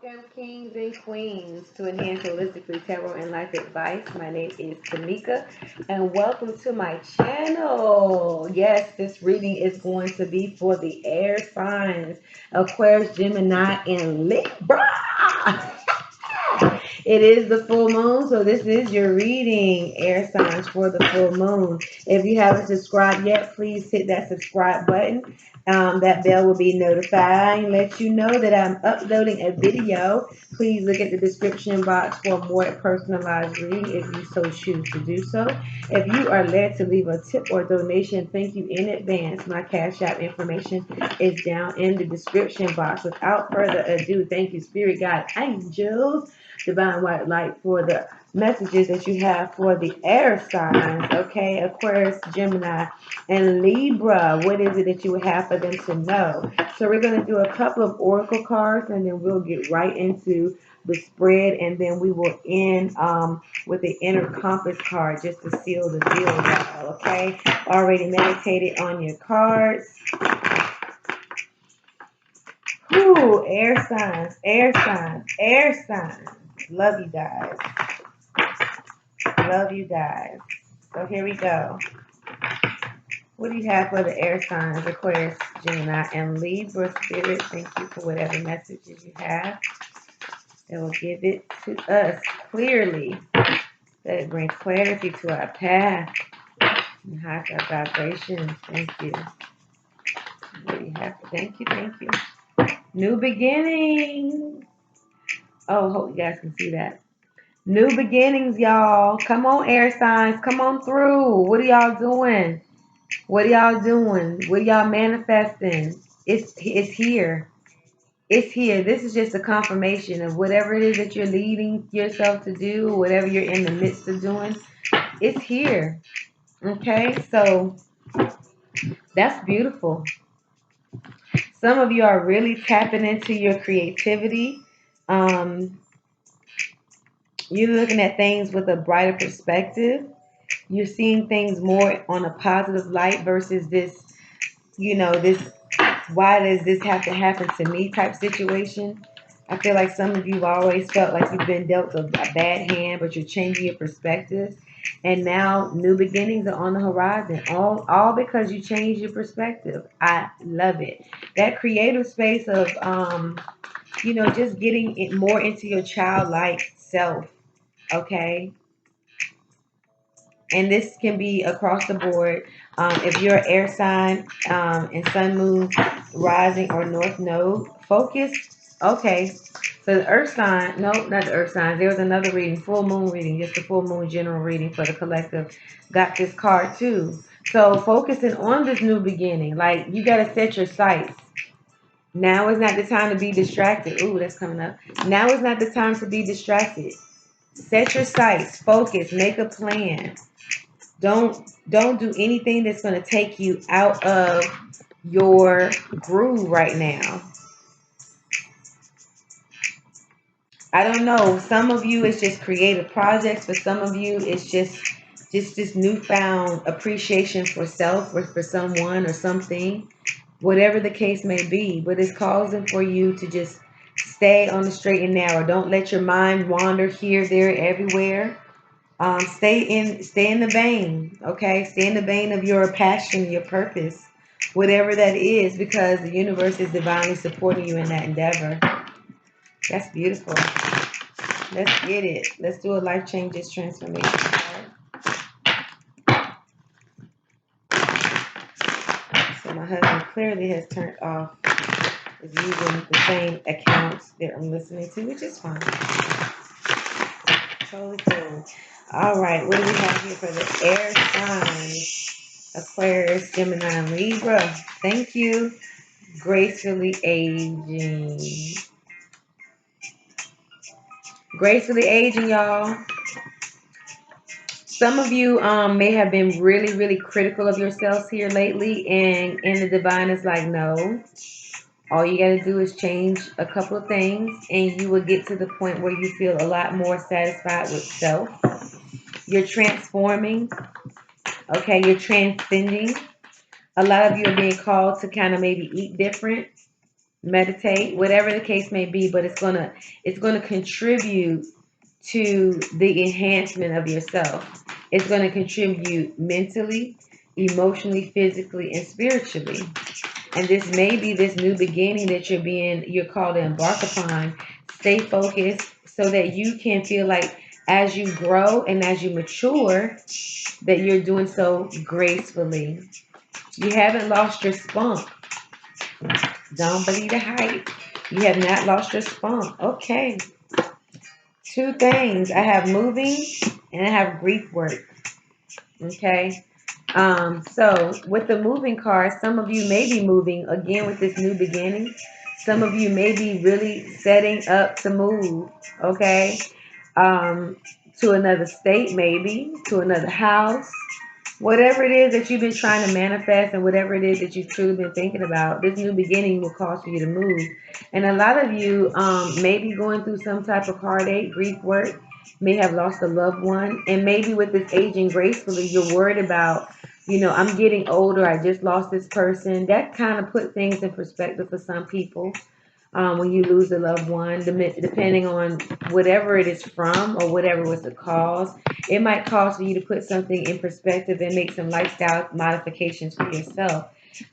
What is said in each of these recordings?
Welcome, kings and queens, to Enhance Holistically Tarot and Life Advice. My name is Tamika, and welcome to my channel. Yes, this reading is going to be for the air signs Aquarius, Gemini, and Libra. It is the full moon, so this is your reading, air signs for the full moon. If you haven't subscribed yet, please hit that subscribe button. That bell will be notifying, let you know that I'm uploading a video. Please look at the description box for more personalized reading if you so choose to do so. If you are led to leave a tip or donation, thank you in advance. My Cash App information is down in the description box. Without further ado, thank you, Spirit Guide, Angels, Divine White Light, for the messages that you have for the air signs, okay? Aquarius, Gemini, and Libra. What is it that you would have for them to know? So we're going to do a couple of oracle cards, and then we'll get right into the spread, and then we will end with the inner compass card just to seal the deal, y'all, okay? Already meditated on your cards. Whew, air signs, air signs, air signs. Love you guys. Love you guys. So here we go. What do you have for the air signs, Aquarius, Gemini, and Libra? Spirit, thank you for whatever messages you have. That will give it to us clearly. That it brings clarity to our path and high our vibrations. Thank you. What do you have? Thank you, thank you. New beginnings. Oh, hope you guys can see that. New beginnings, y'all. Come on, air signs. Come on through. What are y'all doing? What are y'all doing? What are y'all manifesting? It's here. It's here. This is just a confirmation of whatever it is that you're leading yourself to do, whatever you're in the midst of doing. It's here. Okay? So that's beautiful. Some of you are really tapping into your creativity. You're looking at things with a brighter perspective. You're seeing things more on a positive light versus this, this why does this have to happen to me type situation. I feel like some of you have always felt like you've been dealt a bad hand, but you're changing your perspective. And now new beginnings are on the horizon. All because you changed your perspective. I love it. That creative space of just getting it more into your childlike self. Okay. And this can be across the board. If you're an air sign and sun, moon, rising, or north node, focus. Okay, so the earth sign, no, not the earth signs. There was another reading, full moon reading, just the full moon general reading for the collective. Got this card too. So focusing on this new beginning, like you got to set your sights. Now is not the time to be distracted. Ooh, that's coming up. Now is not the time to be distracted. Set your sights, focus, make a plan. Don't do anything that's going to take you out of your groove right now. I don't know. Some of you it's just creative projects, but some of you it's just this newfound appreciation for self or for someone or something, whatever the case may be. But it's causing for you to just stay on the straight and narrow. Don't let your mind wander here, there, everywhere. Stay in the vein, okay? Stay in the vein of your passion, your purpose, whatever that is, because the universe is divinely supporting you in that endeavor. That's beautiful. Let's get it. Let's do a life changes transformation card. So my husband clearly has turned off, is using the same accounts that I'm listening to, which is fine. Totally cool. All right, what do we have here for the air signs? Aquarius, Gemini, and Libra. Thank you. Gracefully aging. Gracefully aging, y'all. Some of you may have been really, really critical of yourselves here lately, and the divine is like, no. All you got to do is change a couple of things, and you will get to the point where you feel a lot more satisfied with self. You're transforming. Okay, you're transcending. A lot of you are being called to kind of maybe eat different. meditate, whatever the case may be, but it's gonna contribute to the enhancement of yourself. It's gonna contribute mentally, emotionally, physically, and spiritually. And this may be this new beginning that you're called to embark upon. Stay focused so that you can feel like as you grow and as you mature, that you're doing so gracefully. You haven't lost your spunk. Don't believe the hype. You have not lost your spunk. Okay. Two things. I have moving and I have grief work. Okay. So with the moving card, some of you may be moving again with this new beginning. Some of you may be really setting up to move. Okay. Um, to another state, maybe to another house. Whatever it is that you've been trying to manifest and whatever it is that you've truly been thinking about, this new beginning will cause for you to move. And a lot of you may be going through some type of heartache, grief work, may have lost a loved one. And maybe with this aging gracefully, you're worried about, I'm getting older. I just lost this person. That kind of put things in perspective for some people when you lose a loved one, depending on whatever it is from or whatever was the cause. It might cause for you to put something in perspective and make some lifestyle modifications for yourself.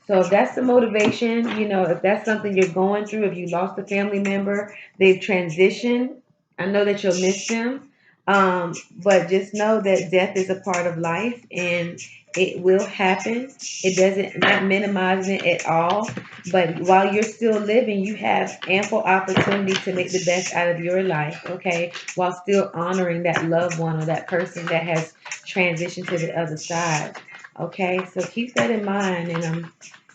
So if that's the motivation, if that's something you're going through, if you lost a family member, they've transitioned, I know that you'll miss them. But just know that death is a part of life and it will happen. It doesn't, not minimizing it at all, but while you're still living, you have ample opportunity to make the best out of your life, okay? While still honoring that loved one or that person that has transitioned to the other side, okay? So keep that in mind, and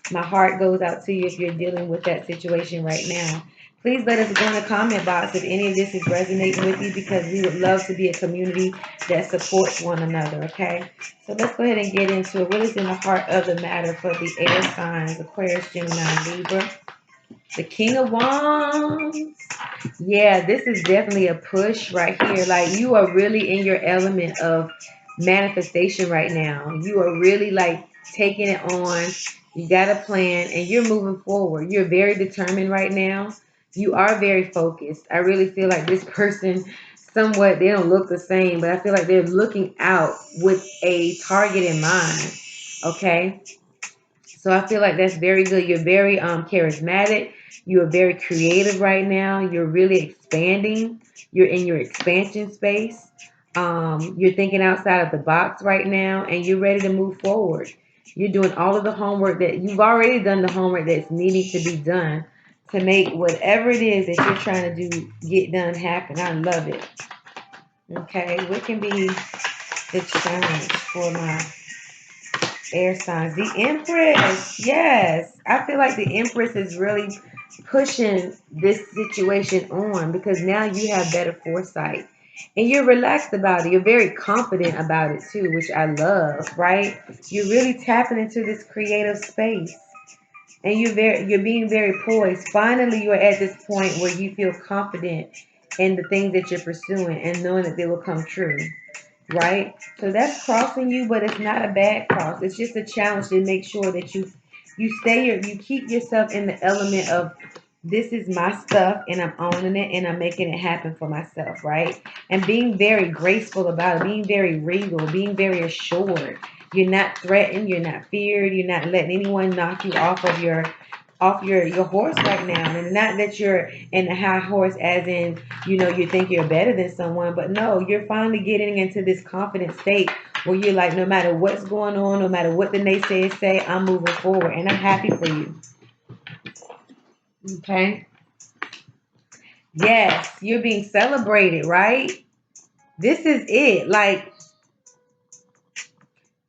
my heart goes out to you if you're dealing with that situation right now. Please let us know in the comment box if any of this is resonating with you, because we would love to be a community that supports one another, okay? So let's go ahead and get into it. What is in the heart of the matter for the air signs, Aquarius, Gemini, Libra? The King of Wands. Yeah, this is definitely a push right here. Like, you are really in your element of manifestation right now. You are really like taking it on. You got a plan and you're moving forward. You're very determined right now. You are very focused. I really feel like this person, somewhat, they don't look the same, but I feel like they're looking out with a target in mind. Okay. So I feel like that's very good. You're very charismatic. You are very creative right now. You're really expanding. You're in your expansion space. You're thinking outside of the box right now, and you're ready to move forward. You're doing all of the homework that you've already done, the homework that's needing to be done to make whatever it is that you're trying to do get done happen. I love it. Okay, what can be the challenge for my air signs? The Empress. Yes. I feel like the Empress is really pushing this situation on because now you have better foresight. And you're relaxed about it. You're very confident about it too, which I love, right? You're really tapping into this creative space. And you're being very poised. Finally, you're at this point where you feel confident in the things that you're pursuing and knowing that they will come true, right? So that's crossing you, but it's not a bad cross. It's just a challenge to make sure that you keep yourself in the element of, this is my stuff and I'm owning it and I'm making it happen for myself, right? And being very graceful about it, being very regal, being very assured. You're not threatened, you're not feared, you're not letting anyone knock you off your horse right now. And not that you're in the high horse as in, you think you're better than someone, but no, you're finally getting into this confident state where you're like, no matter what's going on, no matter what the naysayers say, I'm moving forward and I'm happy for you. Okay. Yes, you're being celebrated, right? This is it. Like,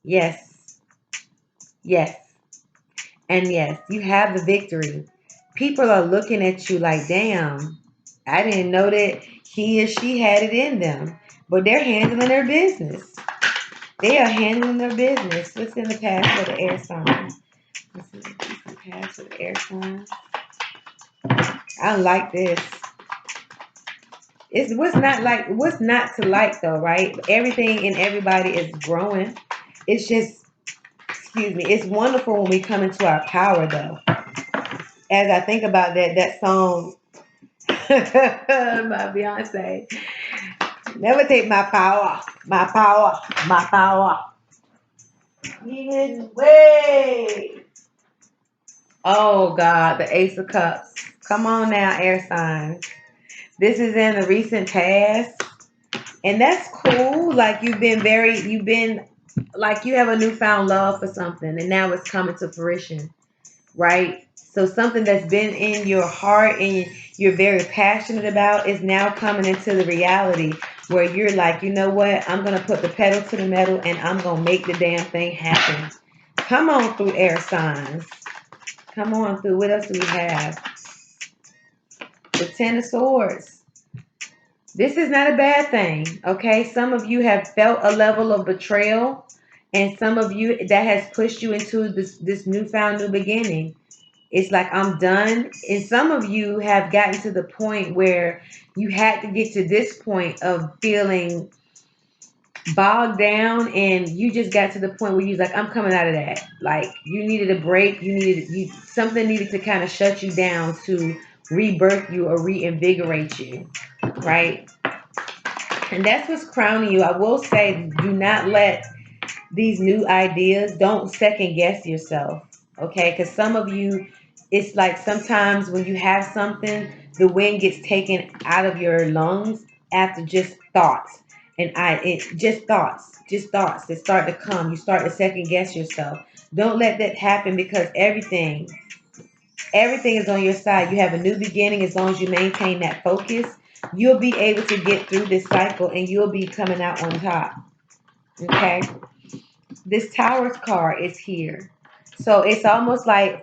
yes, yes, and yes, you have the victory. People are looking at you like, damn, I didn't know that he or she had it in them. But they're handling their business. They are handling their business. What's in the past for the air sign? What's in the past for the air sign? I like this. It's what's not to like though, right? Everything and everybody is growing. It's just, excuse me, it's wonderful when we come into our power though. as I think about that song, my Beyonce, never take my power, my power, my power. Get away. Oh God, the Ace of Cups. Come on now, air signs. This is in the recent past. And that's cool. Like you've been like you have a newfound love for something and now it's coming to fruition, right? So something that's been in your heart and you're very passionate about is now coming into the reality where you're like, you know what? I'm going to put the pedal to the metal and I'm going to make the damn thing happen. Come on through, air signs. Come on through. What else do we have? The Ten of Swords. This is not a bad thing, okay? Some of you have felt a level of betrayal, and some of you that has pushed you into this newfound new beginning. It's like I'm done, and some of you have gotten to the point where you had to get to this point of feeling bogged down, and you just got to the point where you're like, I'm coming out of that. Like you needed a break, you something needed to kind of shut you down to rebirth you or reinvigorate you, right? And that's what's crowning you. I will say, do not let these new ideas, don't second guess yourself. Okay? Because some of you, it's like sometimes when you have something, the wind gets taken out of your lungs after just thoughts. And just thoughts that start to come. You start to second guess yourself. Don't let that happen because everything is on your side. You have a new beginning as long as you maintain that focus. You'll be able to get through this cycle and you'll be coming out on top. Okay? This Towers card is here. So it's almost like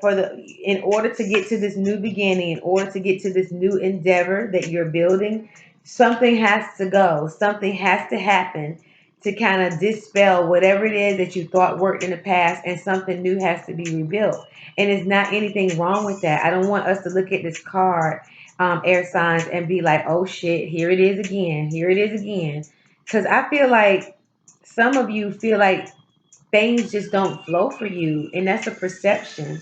in order to get to this new beginning, in order to get to this new endeavor that you're building, something has to go. Something has to happen to kind of dispel whatever it is that you thought worked in the past, and something new has to be rebuilt. And it's not anything wrong with that. I don't want us to look at this card, air signs, and be like, oh shit, here it is again. Here it is again. Because I feel like some of you feel like things just don't flow for you, and that's a perception.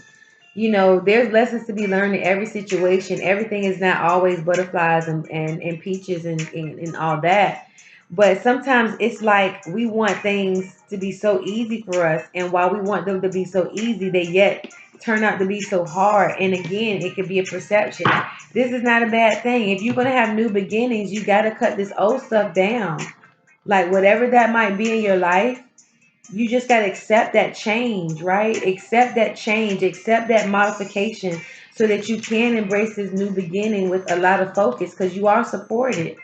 There's lessons to be learned in every situation. Everything is not always butterflies and peaches and all that, but sometimes it's like we want things to be so easy for us, and while we want them to be so easy, they yet turn out to be so hard. And again, it could be a perception. This is not a bad thing. If you're going to have new beginnings, you got to cut this old stuff down, like whatever that might be in your life. You just got to accept that change, right? Accept that change, accept that modification so that you can embrace this new beginning with a lot of focus because you are supported.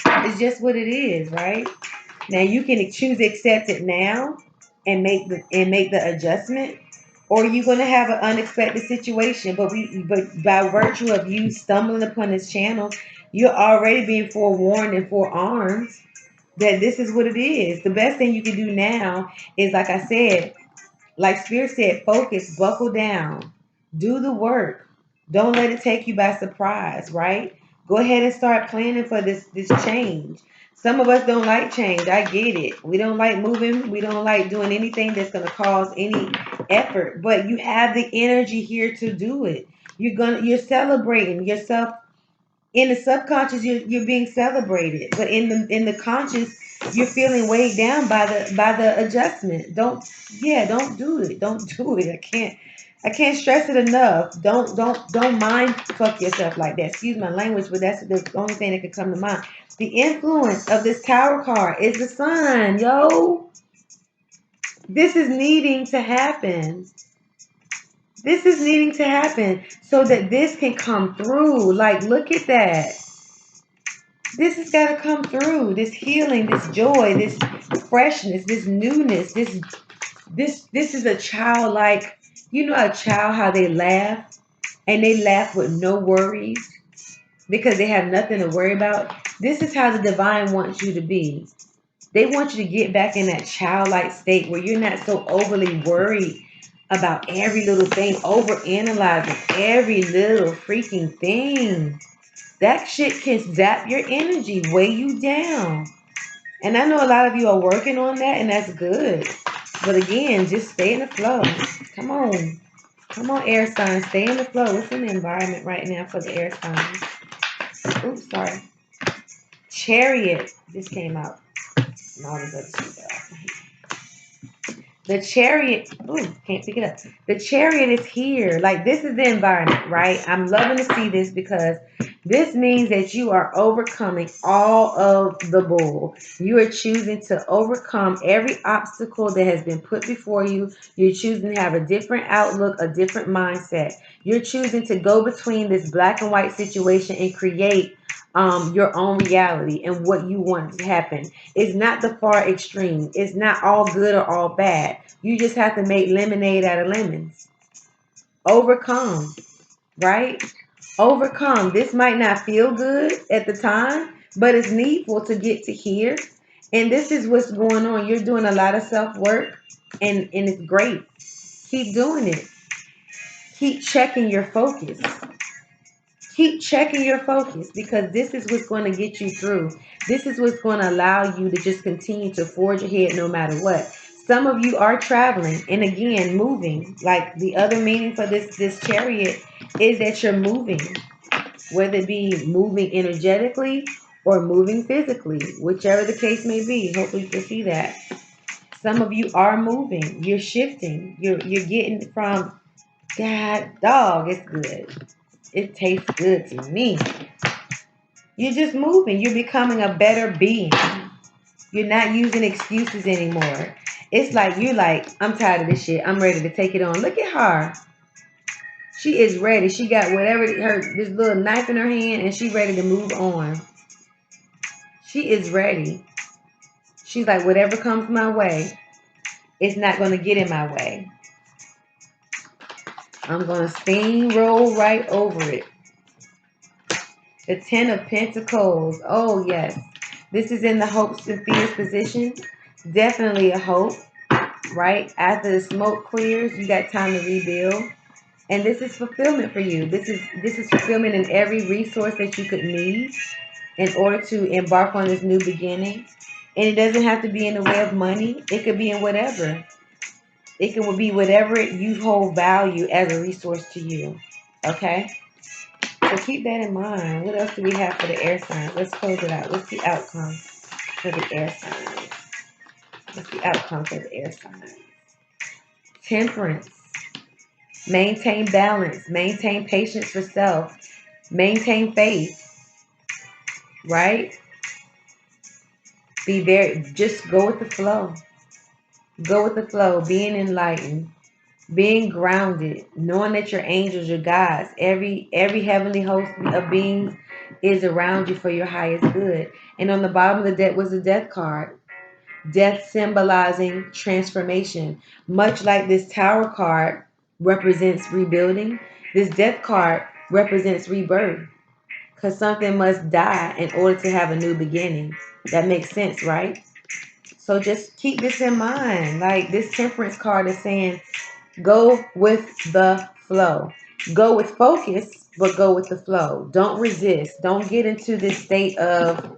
It's just what it is, right? Now you can choose to accept it now and make the adjustment, or you're gonna have an unexpected situation. But by virtue of you stumbling upon this channel, you're already being forewarned and forearmed that this is what it is. The best thing you can do now is, like I said, like Spirit said, focus, buckle down, do the work. Don't let it take you by surprise, right? Go ahead and start planning for this change. Some of us don't like change. I get it. We don't like moving. We don't like doing anything that's going to cause any effort. But you have the energy here to do it. You're celebrating yourself. In the subconscious, you're being celebrated, but in the conscious, you're feeling weighed down by the adjustment. Don't do it. Don't do it. I can't stress it enough. Don't mind fuck yourself like that. Excuse my language, but that's the only thing that could come to mind. The influence of this Tower card is the sun, yo. This is needing to happen. This is needing to happen so that this can come through. Like, look at that. This has got to come through. This healing, this joy, this freshness, this newness. This is a childlike. A child, how they laugh, and they laugh with no worries because they have nothing to worry about. This is how the divine wants you to be. They want you to get back in that childlike state where you're not so overly worried about every little thing, overanalyzing every little freaking thing. That shit can zap your energy, weigh you down. And I know a lot of you are working on that, and that's good. But again, just stay in the flow. Come on. Come on, air signs. Stay in the flow. What's in the environment right now for the air signs? Oops, sorry. Chariot just came out. And all this other shit. The chariot, ooh, can't pick it up. The chariot is here. Like, this is the environment, right? I'm loving to see this because this means that you are overcoming all of the bull. You are choosing to overcome every obstacle that has been put before you. You're choosing to have a different outlook, a different mindset. You're choosing to go between this black and white situation and create your own reality and what you want to happen. It's not the far extreme. It's not all good or all bad. You just have to make lemonade out of lemons. Overcome, right? Overcome. This might not feel good at the time, but it's needful to get to here. And this is what's going on. You're doing a lot of self-work, and it's great. Keep doing it. Keep checking your focus. Keep checking your focus because this is what's going to get you through. This is what's going to allow you to just continue to forge ahead no matter what. Some of you are traveling and again moving. Like the other meaning for this chariot is that you're moving, whether it be moving energetically or moving physically, whichever the case may be. Hopefully you can see that. Some of you are moving. You're shifting. You're getting from God, dog, it's good. It tastes good to me. You're just moving. You're becoming a better being. You're not using excuses anymore. It's like you're like, I'm tired of this shit. I'm ready to take it on. Look at her. She is ready. She got whatever this little knife in her hand and she's ready to move on. She is ready. She's like, whatever comes my way, it's not going to get in my way. I'm going to steamroll right over it. The Ten of Pentacles. Oh, yes. This is in the hopes and fears position. Definitely a hope, right? After the smoke clears, you got time to rebuild. And this is fulfillment for you. This is fulfillment in every resource that you could need in order to embark on this new beginning. And it doesn't have to be in the way of money. It could be in whatever. It could be whatever you hold value as a resource to you. Okay? So keep that in mind. What else do we have for the air signs? Let's close it out. What's the outcome for the air signs? What's the outcome for the air signs? Temperance. Maintain balance. Maintain patience for self. Maintain faith. Right? Just go with the flow. Go with the flow. Being enlightened. Being grounded. Knowing that your angels, your guides, every heavenly host of beings is around you for your highest good. And on the bottom of the deck was the death card. Death symbolizing transformation. Much like this tower card represents rebuilding, this death card represents rebirth. Because something must die in order to have a new beginning. That makes sense, right? So just keep this in mind. Like this temperance card is saying, go with the flow. Go with focus, but go with the flow. Don't resist. Don't get into this state of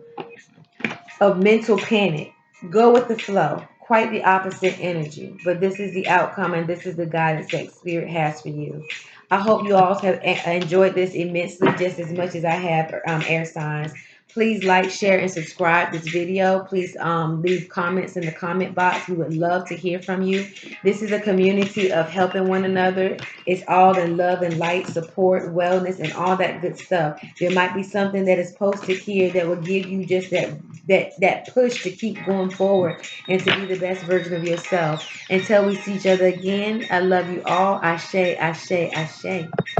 mental panic. Go with the flow. Quite the opposite energy. But this is the outcome and this is the guidance that Spirit has for you. I hope you all have enjoyed this immensely just as much as I have air signs. Please like, share, and subscribe this video. Please leave comments in the comment box. We would love to hear from you. This is a community of helping one another. It's all in love and light, support, wellness, and all that good stuff. There might be something that is posted here that will give you just that push to keep going forward and to be the best version of yourself. Until we see each other again, I love you all. Ashe, ashe, ashe.